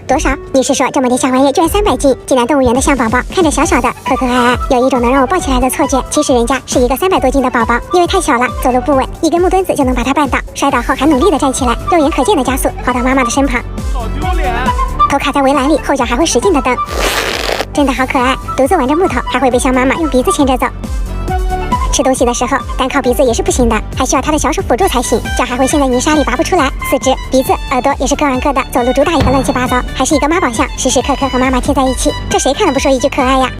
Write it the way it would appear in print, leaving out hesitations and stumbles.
多少？你是说这么点小玩意居然300斤？济南动物园的象宝宝看着小小的，可可爱爱，有一种能让我抱起来的错觉。其实人家是一个300多斤的宝宝，因为太小了，走路不稳，一根木墩子就能把它绊倒，摔倒后还努力的站起来，肉眼可见的加速跑到妈妈的身旁。好丢脸！头卡在围栏里，后脚还会使劲的蹬，真的好可爱。独自玩着木头，还会被象妈妈用鼻子牵着走。吃东西的时候，单靠鼻子也是不行的，还需要他的小手辅助才行。脚还会陷在泥沙里拔不出来，四肢、鼻子、耳朵也是各玩各的，走路主打一个乱七八糟，还是一个妈宝象，时时刻刻和妈妈贴在一起，这谁看了不说一句可爱呀？